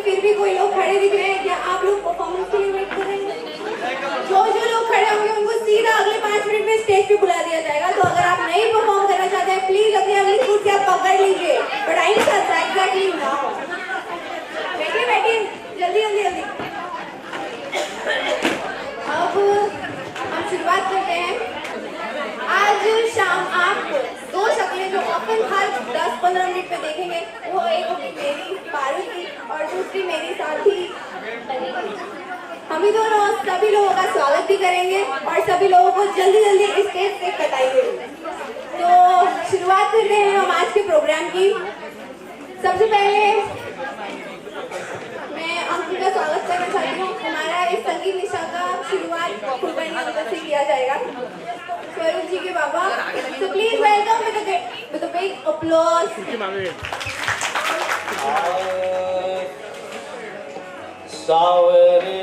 फिर भी कोई लोग खड़े दिख रहे हैं क्या? आप लोग परफॉर्मेंस के लिए वेट कर रहे हैं? जो लोग खड़े होंगे उनको सीधा अगले 5 मिनट में स्टेज पे बुला दिया जाएगा। तो अगर आप नहीं परफॉर्म करना चाहते हैं प्लीज अपनी अपनी कुर्सियां पकड़ लीजिए, बट आई एग्जैक्टली नाउ। बैठिए बैठिए, जल्दी जल्दी जल्दी। अब हम शुरुआत करते हैं। आज शाम आप दो शक्लें जो अपन हर 10-15 मिनट में देखेंगे, वो एक होगी मेरी पारू की और दूसरी मेरी साथी बनेगी। हम ही दोनों सभी लोगों का स्वागत भी करेंगे और सभी लोगों को जल्दी जल्दी स्टेज से कटाएंगे। तो शुरुआत करते हैं हम आज के प्रोग्राम की। सबसे पहले मैं अंकित का स्वागत करना चाहती हूँ। हमारा इस संगीत निशा का शुरुआत कुलकर्णी से किया जाएगा, स्वरूप जी के बाबा। So please welcome with a big applause. सावरे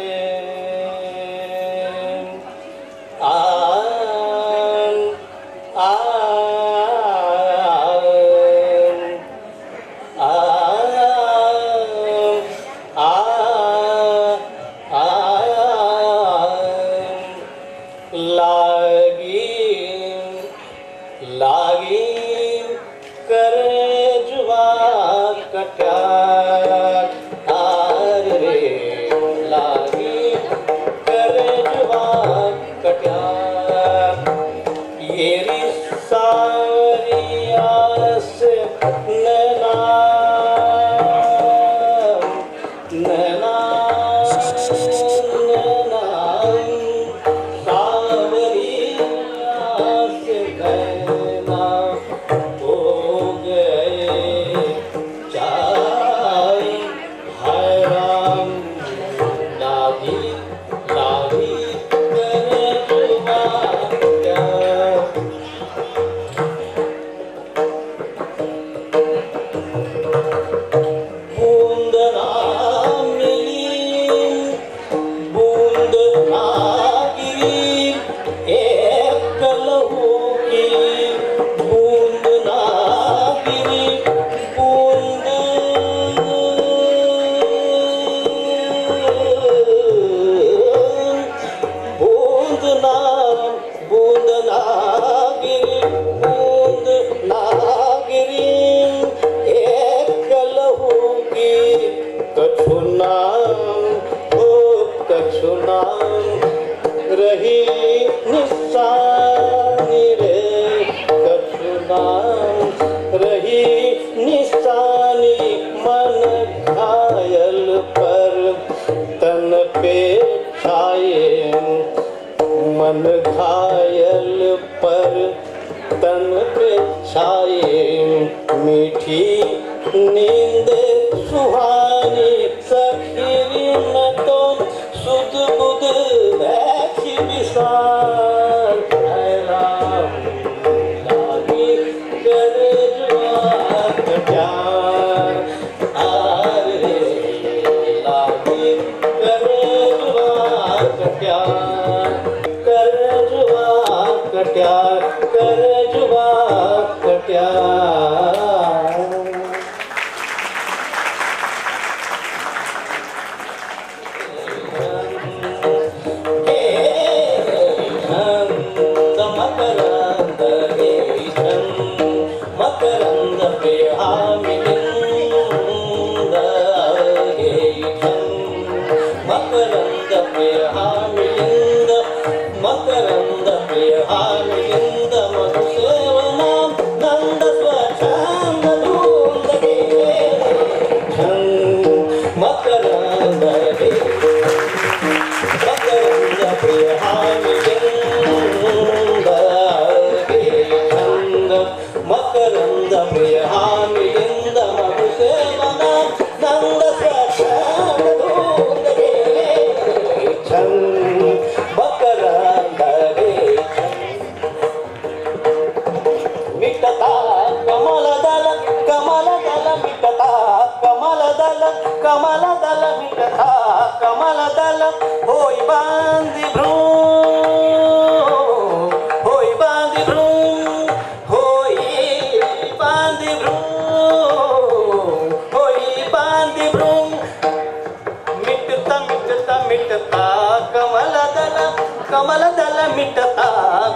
कमल दल मिटता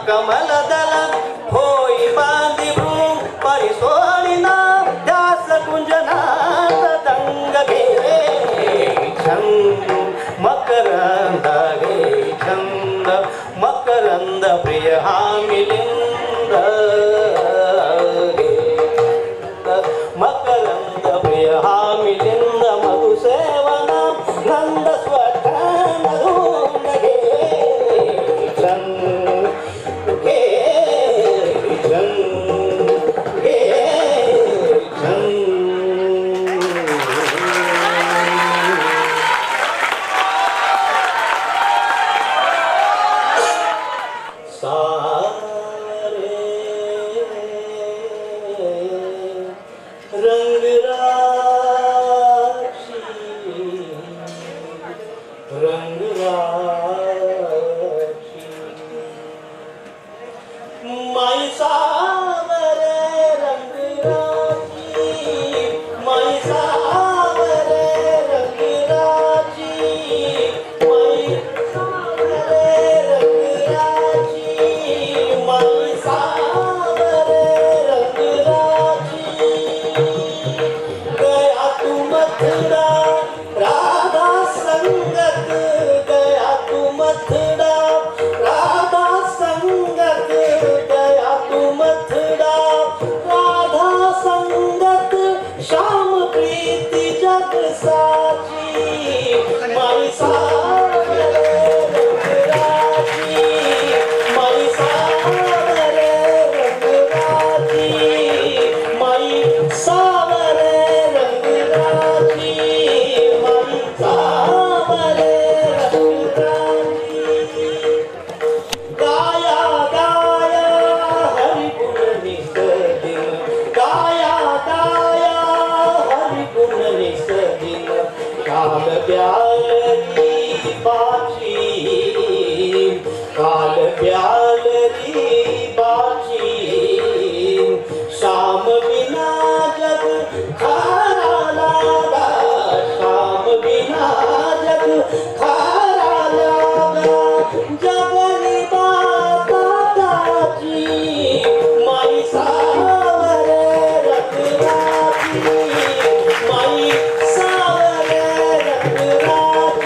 कमल दल होई बांधी भ्रूण परिसोडिना ध्यास गुंजनात दंग घे छंद मकरंद घे छंद मकरंद प्रिय हा मिलिंद मकरंद प्रिय हा मिलिंद मधुसेवन नंद स्वट मधुंद घे छंद घे छंद घे छंद माई सावरे रंगराची माई सावरे रंगराची माई सावरे रंगराची माई सावरे रंगराची गया तू मथुरा राधा संगत गया तू मथुरा राधा संगत गया तू मथुरा राधा संगत श्याम प्रीति जग साची माई सावरे रंगराची माई सावरे रंगराची माई सावरे रंगराची माई सावरे रंगराची गाया गाया हरि गुण निसदिन गाया गाया हरि गुण निसदिन काल ब्यालरी बाची काल ब्यालरी बाची श्याम बिना जग खारा लागा श्याम बिना जग खारा लागा जगनी बाताची माई सावरे रंगराची माई सावरे रंगराची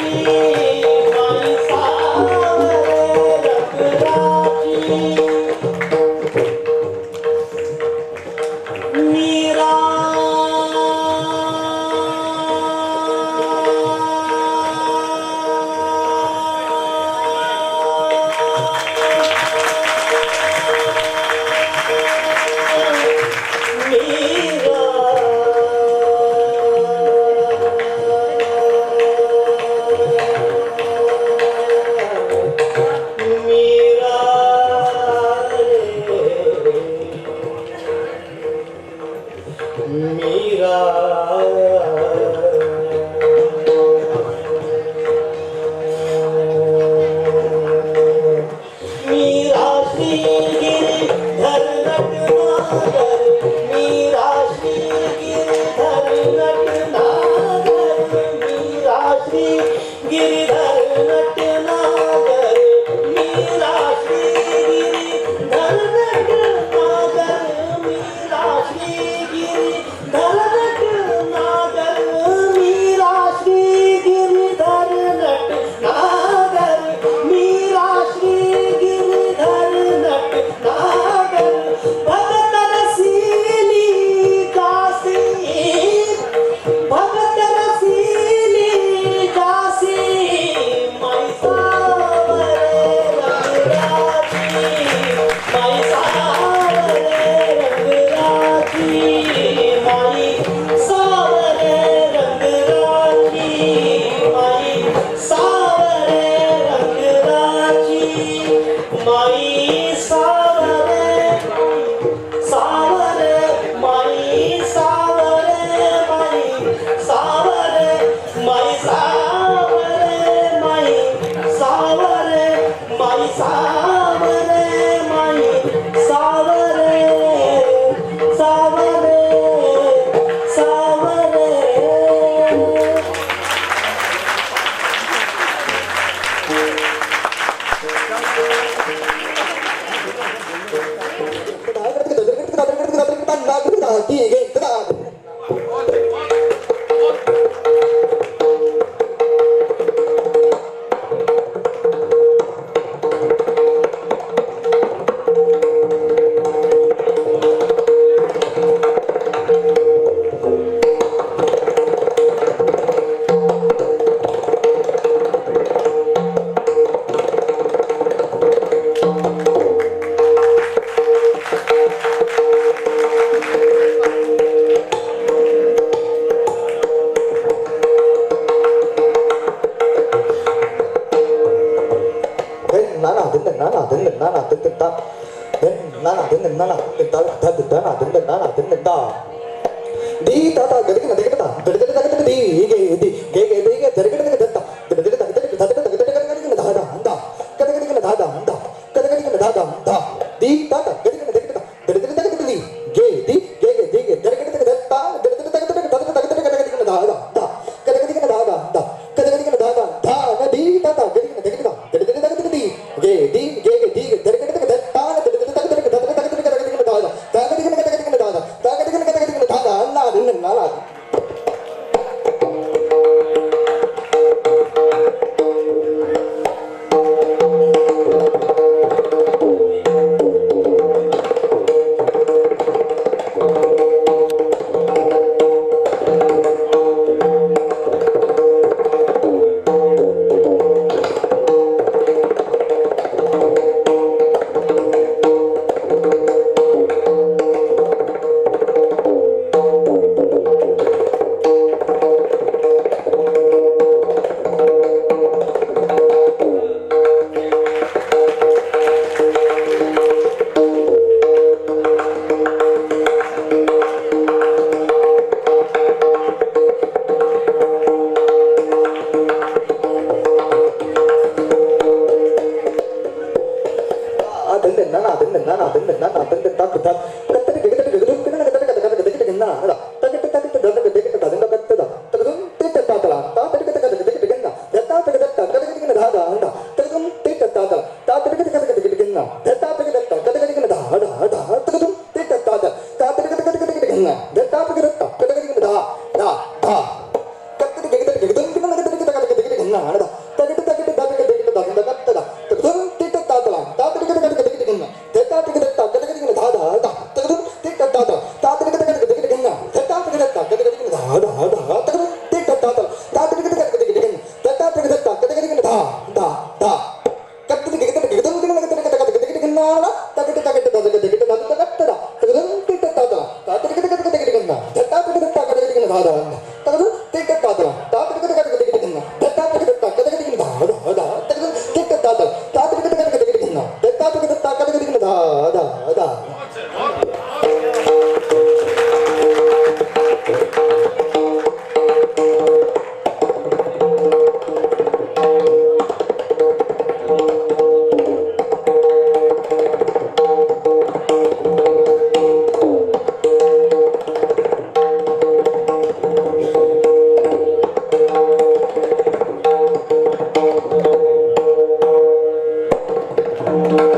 Thank you.